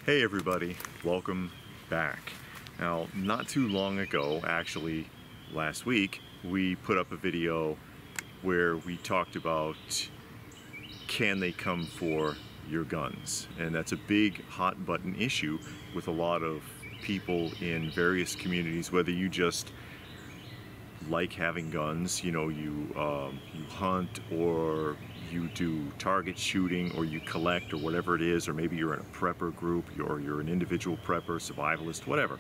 Hey everybody, welcome back. Now, not too long ago, actually last week, we put up a video where we talked about can they come for your guns? And that's a big hot button issue with a lot of people in various communities, whether you just like having guns, you hunt, or you do target shooting, or you collect, or whatever it is, or maybe you're in a prepper group, or you're an individual prepper, survivalist, whatever.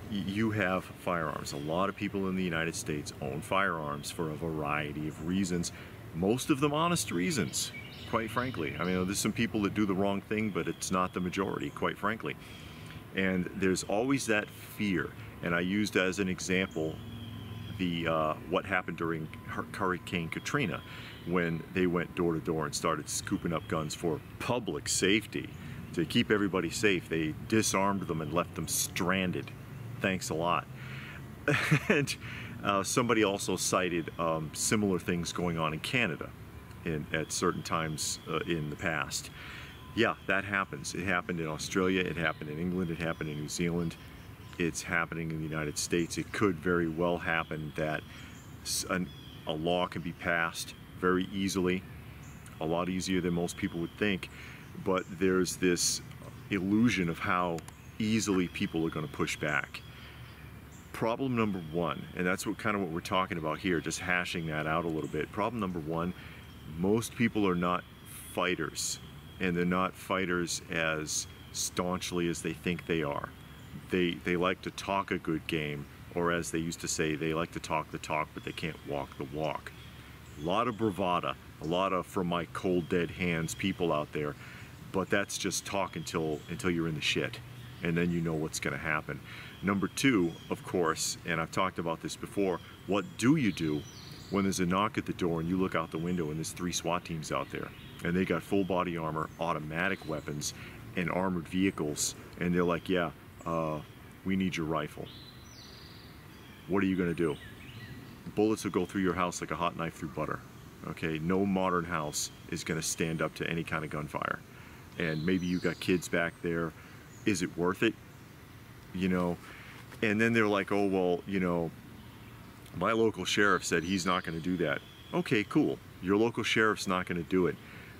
You have firearms. A lot of people in the United States own firearms for a variety of reasons, most of them honest reasons, quite frankly. I mean, there's some people that do the wrong thing, but it's not the majority, quite frankly. And there's always that fear, and I used as an example what happened during Hurricane Katrina, when they went door to door and started scooping up guns for public safety to keep everybody safe. They disarmed them and left them stranded. Thanks a lot. And somebody also cited similar things going on in Canada at certain times in the past. Yeah, that happens. It happened in Australia, it happened in England, it happened in New Zealand. It's happening in the United States. It could very well happen that a law can be passed very easily, a lot easier than most people would think, but there's this illusion of how easily people are going to push back. Problem number one, and that's what we're talking about here, just hashing that out a little bit. Problem number one, most people are not fighters, and they're not fighters as staunchly as they think they are. They like to talk a good game, or as they used to say, they like to talk the talk, but they can't walk the walk. A lot of bravada, a lot of from my cold dead hands people out there, but that's just talk until you're in the shit, and then you know what's going to happen. Number two, of course, and I've talked about this before, what do you do when there's a knock at the door and you look out the window and there's 3 SWAT teams out there, and they got full body armor, automatic weapons, and armored vehicles, and they're like, yeah, we need your rifle. What are you going to do? Bullets will go through your house like a hot knife through butter. Okay, no modern house is going to stand up to any kind of gunfire. And maybe you got kids back there. Is it worth it? You know, and then they're like, oh, well, you know, my local sheriff said he's not going to do that. Okay, cool. Your local sheriff's not going to do it.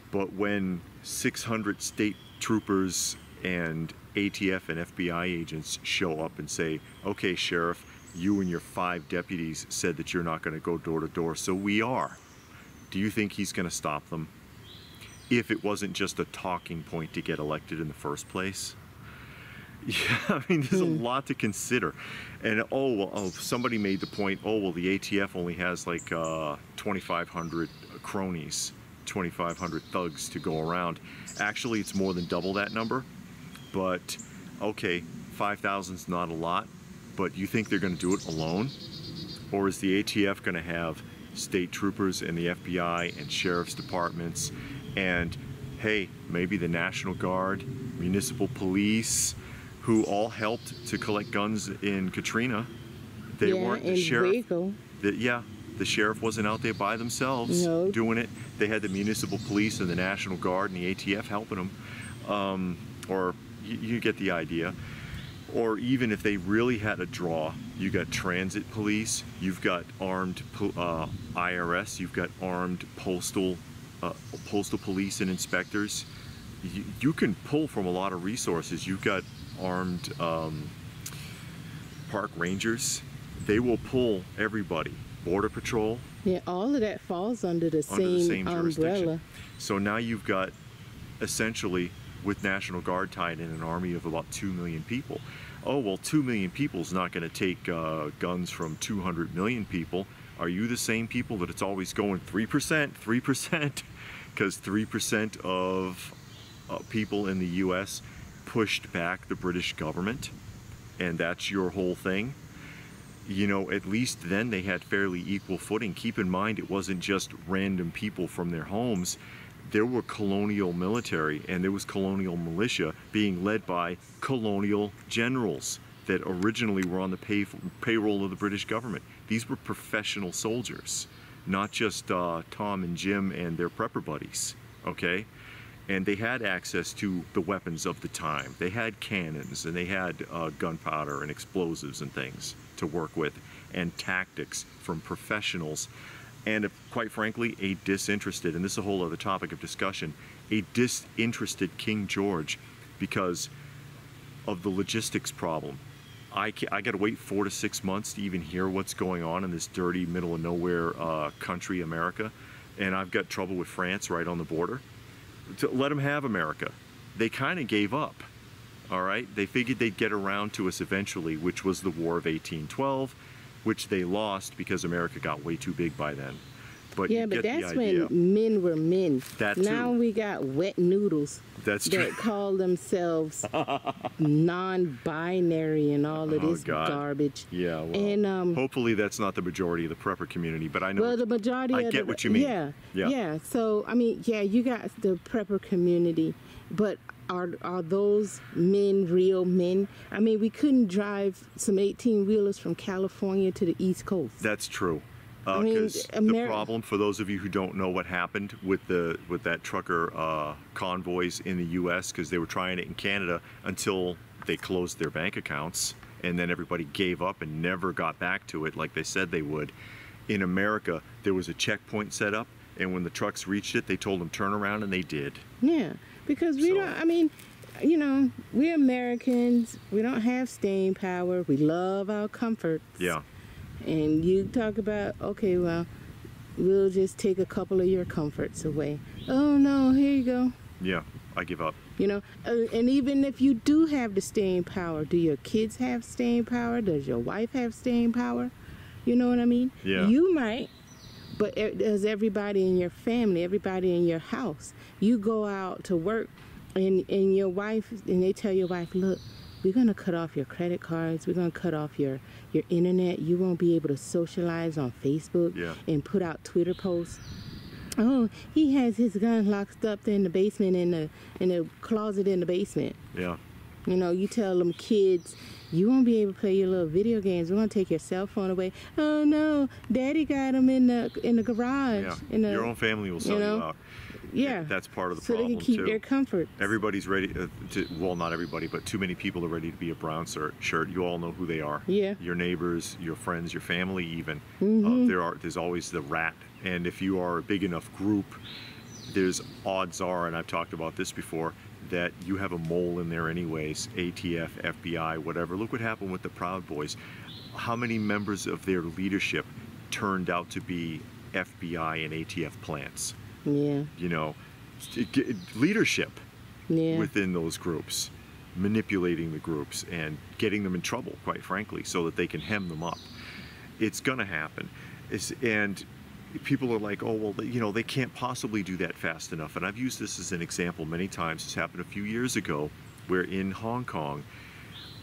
But when 600 state troopers and ATF and FBI agents show up and say, okay, sheriff, you and your 5 deputies said that you're not going to go door to door, so we are. Do you think he's going to stop them? If it wasn't just a talking point to get elected in the first place? Yeah, I mean, there's a lot to consider. And somebody made the point, oh, well, the ATF only has like 2,500 cronies, 2,500 thugs to go around. Actually, it's more than double that number. But, okay, 5,000's not a lot, but you think they're going to do it alone? Or is the ATF going to have state troopers and the FBI and sheriff's departments and, hey, maybe the National Guard, municipal police, who all helped to collect guns in Katrina? They weren't the sheriff. The sheriff wasn't out there by themselves doing it. They had the municipal police and the National Guard and the ATF helping them. Or you get the idea. Or even if they really had a draw, you got transit police, you've got armed IRS, you've got armed postal police and inspectors. You can pull from a lot of resources. You've got armed park rangers. They will pull everybody. Border Patrol. Yeah, all of that falls under the same umbrella. So now you've got, essentially, with National Guard tied in, an army of about 2 million people. Oh, well, 2 million people is not going to take guns from 200 million people. Are you the same people that it's always going 3%, 3%? Because 3% of people in the U.S. pushed back the British government, and that's your whole thing? You know, at least then they had fairly equal footing. Keep in mind, it wasn't just random people from their homes. There were colonial military and there was colonial militia being led by colonial generals that originally were on the payroll of the British government. These were professional soldiers, not just Tom and Jim and their prepper buddies, okay? and they had access to the weapons of the time. They had cannons, and they had gunpowder and explosives and things to work with, and tactics from professionals. And quite frankly, a disinterested, and this is a whole other topic of discussion, a disinterested King George, because of the logistics problem. I got to wait 4 to 6 months to even hear what's going on in this dirty middle of nowhere country, America, and I've got trouble with France right on the border. To let them have America. They kind of gave up. All right, they figured they'd get around to us eventually, which was the War of 1812, which they lost because America got way too big by then. But yeah, but that's when men were men. That now too. we got wet noodles That's true. that call themselves non-binary and all of this garbage. Yeah, well, and hopefully that's not the majority of the prepper community, but I know. Well, the majority. I get what you mean. Yeah. So I mean, yeah, you got the prepper community, but are those men real men? I mean, we couldn't drive some 18-wheelers from California to the East Coast. That's true. I mean, Because the problem, for those of you who don't know what happened with that trucker convoys in the U.S., because they were trying it in Canada until they closed their bank accounts, and then everybody gave up and never got back to it like they said they would. In America, there was a checkpoint set up, and when the trucks reached it, they told them turn around, and they did. Yeah, because we don't. I mean, you know, we're Americans. We don't have staying power. We love our comforts. Yeah. And you talk about, okay, well, we'll just take a couple of your comforts away. Oh, no, here you go. Yeah, I give up. You know, and even if you do have the staying power, do your kids have staying power? Does your wife have staying power? You know what I mean? Yeah. You might, but does everybody in your family, everybody in your house? You go out to work, and your wife, and they tell your wife, look, we're going to cut off your credit cards. We're going to cut off your internet. You won't be able to socialize on Facebook and put out Twitter posts. Oh, he has his gun locked up in the basement, in the closet in the basement. Yeah. You know, you tell them kids, you won't be able to play your little video games. We're going to take your cell phone away. Oh, no, Daddy got them in the garage. Yeah. Your own family will sell you out. Yeah. That's part of the problem, too. So they can keep their comfort. Everybody's ready well, not everybody, but too many people are ready to be a brown shirt. You all know who they are. Yeah. Your neighbors, your friends, your family even. There's always the rat. And if you are a big enough group, there's odds are, and I've talked about this before, that you have a mole in there anyways, ATF, FBI, whatever. Look what happened with the Proud Boys. How many members of their leadership turned out to be FBI and ATF plants? Yeah. You know, leadership within those groups, manipulating the groups and getting them in trouble, quite frankly, so that they can hem them up. It's going to happen. And people are like, oh, well, you know, they can't possibly do that fast enough. And I've used this as an example many times. This happened a few years ago, where in Hong Kong,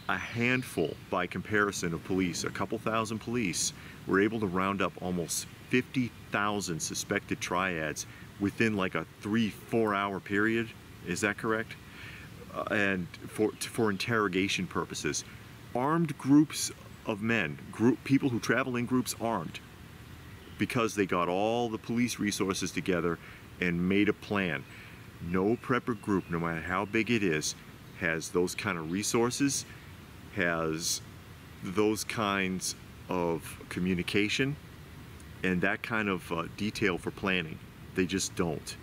a handful, by comparison, of police, a couple thousand police, were able to round up almost 50,000 suspected triads within like a 3-4 hour period. Is that correct? And for interrogation purposes. Armed groups of men, people who travel in groups armed, because they got all the police resources together and made a plan. No prepper group, no matter how big it is, has those kind of resources, has those kinds of communication, and that kind of detail for planning. They just don't.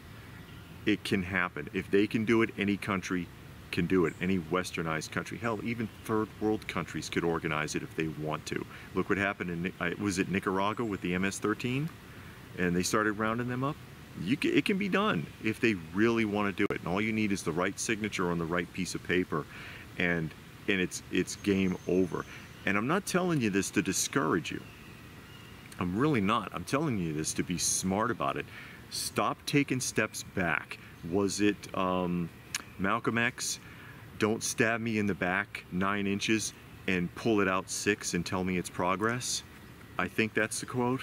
It can happen. If they can do it, any country can do it. Any westernized country. Hell, even third world countries could organize it if they want to. Look what happened in, was it Nicaragua with the MS-13? And they started rounding them up. It can be done if they really want to do it. And all you need is the right signature on the right piece of paper, and it's game over. And I'm not telling you this to discourage you. I'm really not. I'm telling you this to be smart about it. Stop taking steps back. Was it Malcolm X? Don't stab me in the back 9 inches and pull it out 6 and tell me it's progress. I think that's the quote.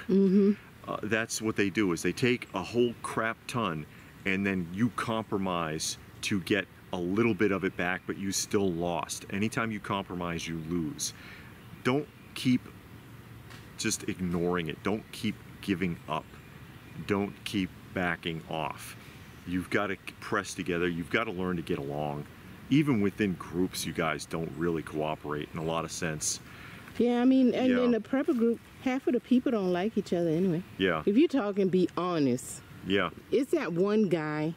That's what they do, is they take a whole crap ton and then you compromise to get a little bit of it back, but you still lost. Anytime you compromise, you lose. Don't keep just ignoring it. Don't keep giving up. Don't keep backing off. You've got to press together. You've got to learn to get along. Even within groups, you guys don't really cooperate in a lot of sense. Yeah, I mean, and in the prepper group, half of the people don't like each other anyway. Yeah. If you're talking, be honest. Yeah. It's that one guy.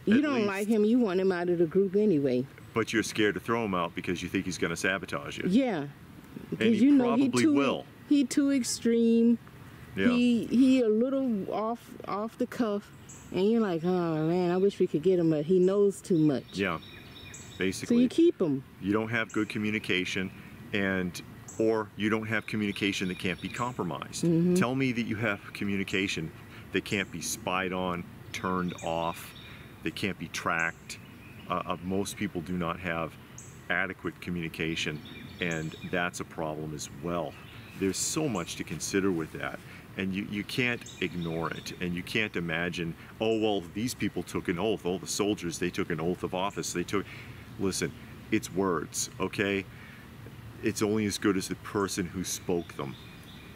You don't like him, you want him out of the group anyway. But you're scared to throw him out because you think he's going to sabotage you. Yeah. And he probably will. He too extreme. Yeah. He a little off the cuff, and you're like, oh man, I wish we could get him, but he knows too much. Yeah. Basically. So you keep him. You don't have good communication, or you don't have communication that can't be compromised. Mm-hmm. Tell me that you have communication that can't be spied on, turned off, that can't be tracked. Most people do not have adequate communication, and that's a problem as well. There's so much to consider with that, and you can't ignore it, and you can't imagine, oh, well, these people took an oath. Oh, the soldiers, they took an oath of office. Listen, it's words, okay? It's only as good as the person who spoke them.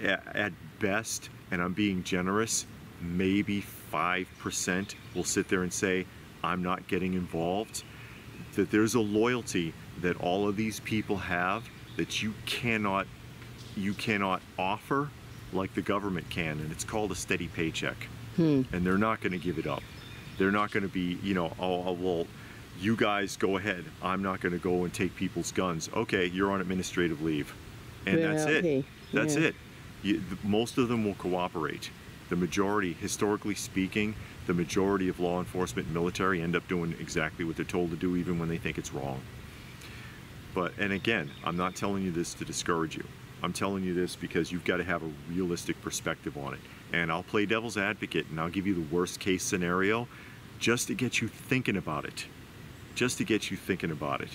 At best, and I'm being generous, maybe 5% will sit there and say, I'm not getting involved. That there's a loyalty that all of these people have that you cannot offer like the government can, and it's called a steady paycheck. And they're not going to give it up. They're not going to be, oh, well, you guys go ahead. I'm not going to go and take people's guns. Okay, you're on administrative leave. And that's it. That's it. Most of them will cooperate. The majority, historically speaking, the majority of law enforcement and military end up doing exactly what they're told to do, even when they think it's wrong. And again, I'm not telling you this to discourage you. I'm telling you this because you've got to have a realistic perspective on it. And I'll play devil's advocate, and I'll give you the worst case scenario just to get you thinking about it. Just to get you thinking about it.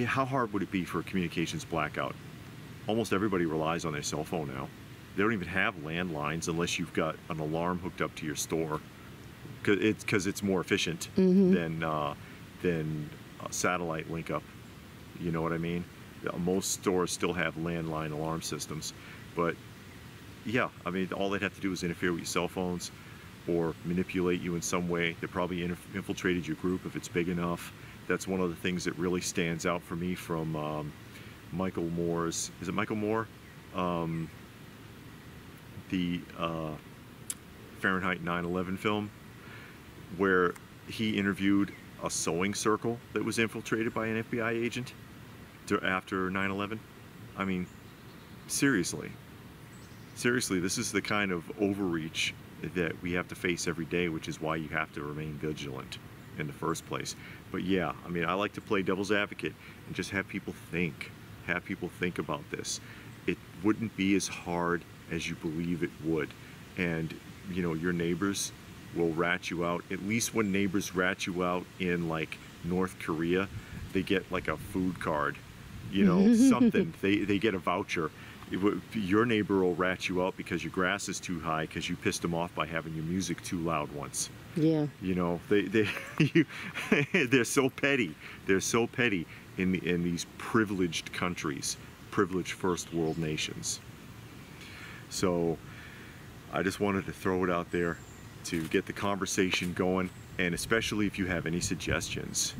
How hard would it be for a communications blackout? Almost everybody relies on their cell phone now. They don't even have landlines unless you've got an alarm hooked up to your store, because it's more efficient than satellite link up. You know what I mean? Most stores still have landline alarm systems, but yeah, I mean, all they'd have to do is interfere with your cell phones or manipulate you in some way. They probably infiltrated your group if it's big enough. That's one of the things that really stands out for me from Michael Moore's, is it Michael Moore? The Fahrenheit 9/11 film, where he interviewed a sewing circle that was infiltrated by an FBI agent after 9/11. I mean, seriously, this is the kind of overreach that we have to face every day, which is why you have to remain vigilant in the first place. But yeah, I mean, I like to play devil's advocate and just have people think about this. It wouldn't be as hard as you believe it would. And your neighbors will rat you out. At least when neighbors rat you out in like North Korea, they get like a food card, something. They get a voucher. Your neighbor will rat you out because your grass is too high because you pissed them off by having your music too loud once. Yeah. They're so petty. They're so petty in these privileged countries, privileged first world nations. So I just wanted to throw it out there to get the conversation going, and especially if you have any suggestions,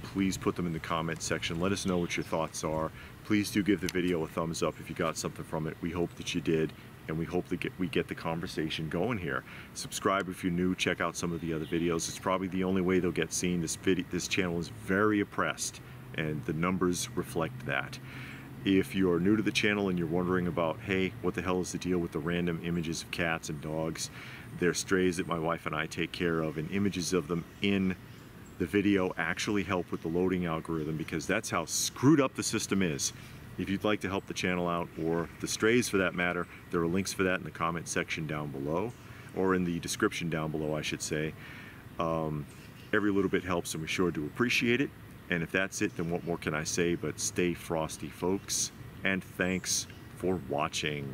please put them in the comment section. Let us know what your thoughts are. Please do give the video a thumbs up if you got something from it. We hope that you did, and we hope that we get the conversation going here. Subscribe if you're new. Check out some of the other videos. It's probably the only way they'll get seen. This channel is very oppressed, and the numbers reflect that. If you're new to the channel and you're wondering about, hey, what the hell is the deal with the random images of cats and dogs? They're strays that my wife and I take care of, and images of them in the video actually help with the loading algorithm, because that's how screwed up the system is. If you'd like to help the channel out, or the strays for that matter, there are links for that in the comment section down below, or in the description down below, I should say. Every little bit helps, and we sure do appreciate it. And if that's it, then what more can I say but stay frosty, folks, and thanks for watching.